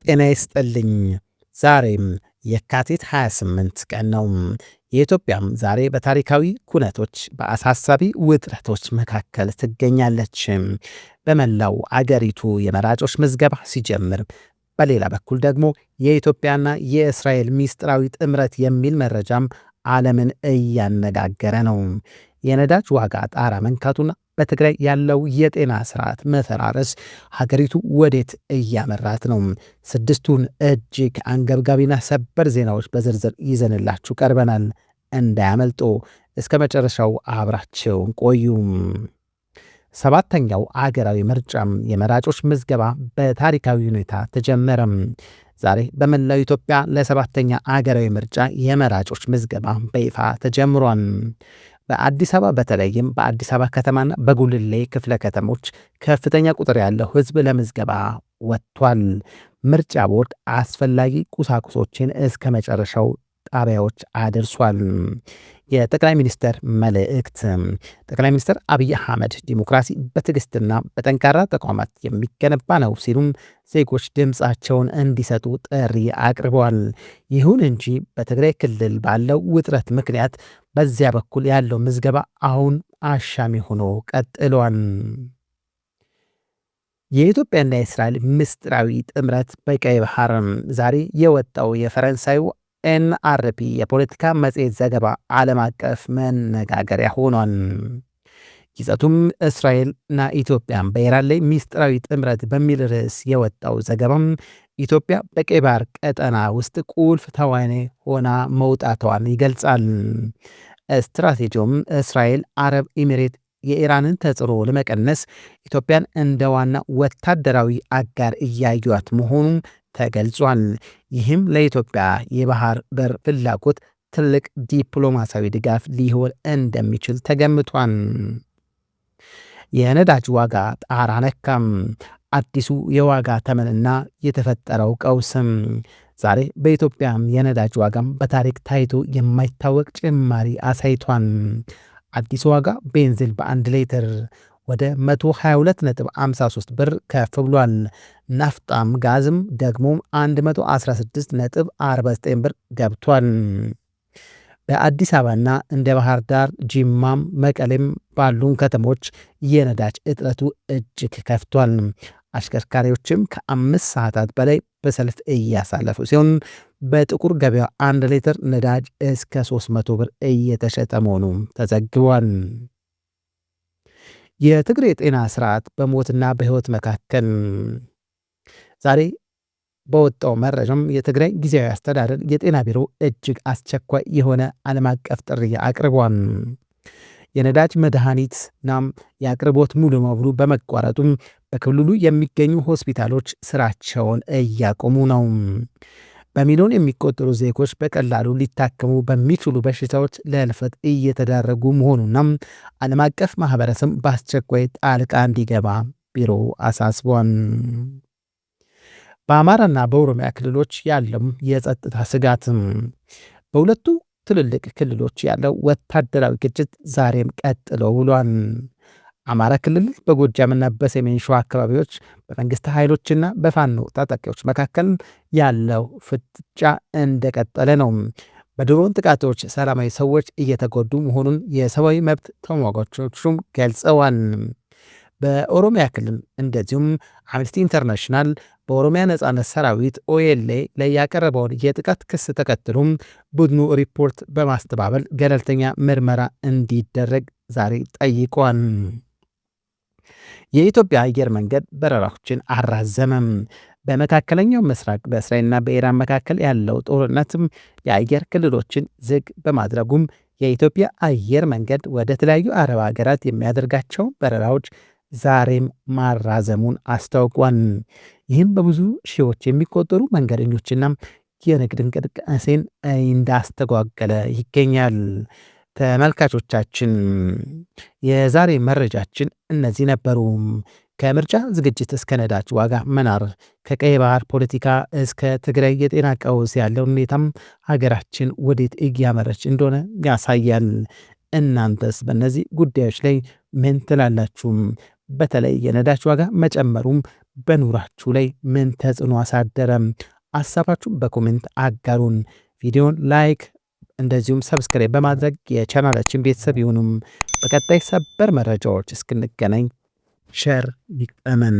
ጤና ይስጥልኝ። ዛሬም የካቲት 28 ቀን ነው። የኢትዮጵያም ዛሬ በታሪካዊ ኩነቶች በአሳሳቢ ውጥረቶች መካከል ትገኛለች። በመላው አገሪቱ የመራጮች ምዝገባ ሲጀምር፣ በሌላ በኩል ደግሞ የኢትዮጵያና የእስራኤል ሚስጥራዊ ጥምረት የሚል መረጃም ዓለምን እያነጋገረ ነው። የነዳጅ ዋጋ ጣራ መንካቱና በትግራይ ያለው የጤና ስርዓት መፈራረስ ሀገሪቱ ወዴት እያመራት ነው? ስድስቱን እጅግ አንገብጋቢና ሰበር ዜናዎች በዝርዝር ይዘንላችሁ ቀርበናል። እንዳያመልጦ እስከ መጨረሻው አብራቸውን ቆዩ። ሰባተኛው አገራዊ ምርጫም የመራጮች ምዝገባ በታሪካዊ ሁኔታ ተጀመረም። ዛሬ በመላው ኢትዮጵያ ለሰባተኛ አገራዊ ምርጫ የመራጮች ምዝገባ በይፋ ተጀምሯል። በአዲስ አበባ በተለይም በአዲስ አበባ ከተማና በጉልሌ ክፍለ ከተሞች ከፍተኛ ቁጥር ያለው ሕዝብ ለምዝገባ ወጥቷል። ምርጫ ቦርድ አስፈላጊ ቁሳቁሶችን እስከ መጨረሻው ጣቢያዎች አድርሷል። የጠቅላይ ሚኒስትር መልእክት። ጠቅላይ ሚኒስትር አብይ አህመድ ዲሞክራሲ በትዕግስትና በጠንካራ ተቋማት የሚገነባ ነው ሲሉም ዜጎች ድምፃቸውን እንዲሰጡ ጥሪ አቅርበዋል። ይሁን እንጂ በትግራይ ክልል ባለው ውጥረት ምክንያት በዚያ በኩል ያለው ምዝገባ አሁን አሻሚ ሆኖ ቀጥሏል። የኢትዮጵያና የእስራኤል ምስጢራዊ ጥምረት በቀይ ባህር። ዛሬ የወጣው የፈረንሳዩ ኤንአርፒ የፖለቲካ መጽሔት ዘገባ ዓለም አቀፍ መነጋገሪያ ሆኗል። ይዘቱም እስራኤልና ኢትዮጵያን በኢራን ላይ ሚስጥራዊ ጥምረት በሚል ርዕስ የወጣው ዘገባም ኢትዮጵያ በቀይ ባህር ቀጠና ውስጥ ቁልፍ ተዋናይ ሆና መውጣቷን ይገልጻል። ስትራቴጂውም እስራኤል አረብ ኤሚሬት የኢራንን ተጽዕኖ ለመቀነስ ኢትዮጵያን እንደ ዋና ወታደራዊ አጋር እያዩት መሆኑን ተገልጿል። ይህም ለኢትዮጵያ የባህር በር ፍላጎት ትልቅ ዲፕሎማሲያዊ ድጋፍ ሊሆን እንደሚችል ተገምቷል። የነዳጅ ዋጋ ጣራ ነካም። አዲሱ የዋጋ ተመንና የተፈጠረው ቀውስም ዛሬ በኢትዮጵያም የነዳጅ ዋጋም በታሪክ ታይቶ የማይታወቅ ጭማሪ አሳይቷል። አዲሱ ዋጋ ቤንዚን በ1 ሊትር ወደ 122.53 ብር ከፍ ብሏል። ናፍጣም ጋዝም ደግሞ 116.49 ብር ገብቷል። በአዲስ አበባና እንደ ባህር ዳር፣ ጂማም መቀሌም ባሉ ከተሞች የነዳጅ እጥረቱ እጅግ ከፍቷል። አሽከርካሪዎችም ከ5 ሰዓታት በላይ በሰልፍ እያሳለፉ ሲሆን በጥቁር ገበያ 1 ሊትር ነዳጅ እስከ 300 ብር እየተሸጠ መሆኑ ተዘግቧል። የትግራይ የጤና ስርዓት በሞትና በሕይወት መካከል። ዛሬ በወጣው መረጃም የትግራይ ጊዜያዊ አስተዳደር የጤና ቢሮ እጅግ አስቸኳይ የሆነ ዓለም አቀፍ ጥሪ አቅርቧል። የነዳጅ መድኃኒትናም የአቅርቦት ሙሉ በሙሉ በመቋረጡም በክልሉ የሚገኙ ሆስፒታሎች ስራቸውን እያቆሙ ነው። በሚሊዮን የሚቆጠሩ ዜጎች በቀላሉ ሊታከሙ በሚችሉ በሽታዎች ለህልፈት እየተዳረጉ መሆኑና ዓለም አቀፍ ማህበረሰብ በአስቸኳይ ጣልቃ እንዲገባ ቢሮ አሳስቧል። በአማራና በኦሮሚያ ክልሎች ያለው የጸጥታ ስጋት። በሁለቱ ትልልቅ ክልሎች ያለው ወታደራዊ ግጭት ዛሬም ቀጥሎ ውሏል። አማራ ክልል በጎጃምና በሰሜን ሸዋ አካባቢዎች በመንግስት ኃይሎችና በፋኖ ታጣቂዎች መካከል ያለው ፍጥጫ እንደቀጠለ ነው። በድሮን ጥቃቶች ሰላማዊ ሰዎች እየተጎዱ መሆኑን የሰብአዊ መብት ተሟጋቾቹም ገልጸዋል። በኦሮሚያ ክልል እንደዚሁም አምነስቲ ኢንተርናሽናል በኦሮሚያ ነጻነት ሰራዊት ኦኤልኤ ላይ ያቀረበውን የጥቃት ክስ ተከትሎም ቡድኑ ሪፖርት በማስተባበል ገለልተኛ ምርመራ እንዲደረግ ዛሬ ጠይቋል። የኢትዮጵያ አየር መንገድ በረራዎችን አራዘመም። በመካከለኛው ምስራቅ በእስራኤልና በኢራን መካከል ያለው ጦርነትም የአየር ክልሎችን ዝግ በማድረጉም የኢትዮጵያ አየር መንገድ ወደ ተለያዩ አረብ ሀገራት የሚያደርጋቸው በረራዎች ዛሬም ማራዘሙን አስታውቋል። ይህም በብዙ ሺዎች የሚቆጠሩ መንገደኞችና የንግድ እንቅስቃሴን እንዳስተጓገለ ይገኛል። ተመልካቾቻችን የዛሬ መረጃችን እነዚህ ነበሩ። ከምርጫ ዝግጅት እስከ ነዳጅ ዋጋ መናር፣ ከቀይ ባህር ፖለቲካ እስከ ትግራይ የጤና ቀውስ ያለው ሁኔታም ሀገራችን ወዴት እያመረች እንደሆነ ያሳያል። እናንተስ በእነዚህ ጉዳዮች ላይ ምን ትላላችሁም? በተለይ የነዳጅ ዋጋ መጨመሩም በኑራችሁ ላይ ምን ተጽዕኖ አሳደረም? ሀሳባችሁን በኮሜንት አጋሩን። ቪዲዮን ላይክ እንደዚሁም ሰብስክራይብ በማድረግ የቻናላችን ቤተሰብ ይሁኑም። በቀጣይ ሰበር መረጃዎች እስክንገናኝ ሸር ይቅጠመን።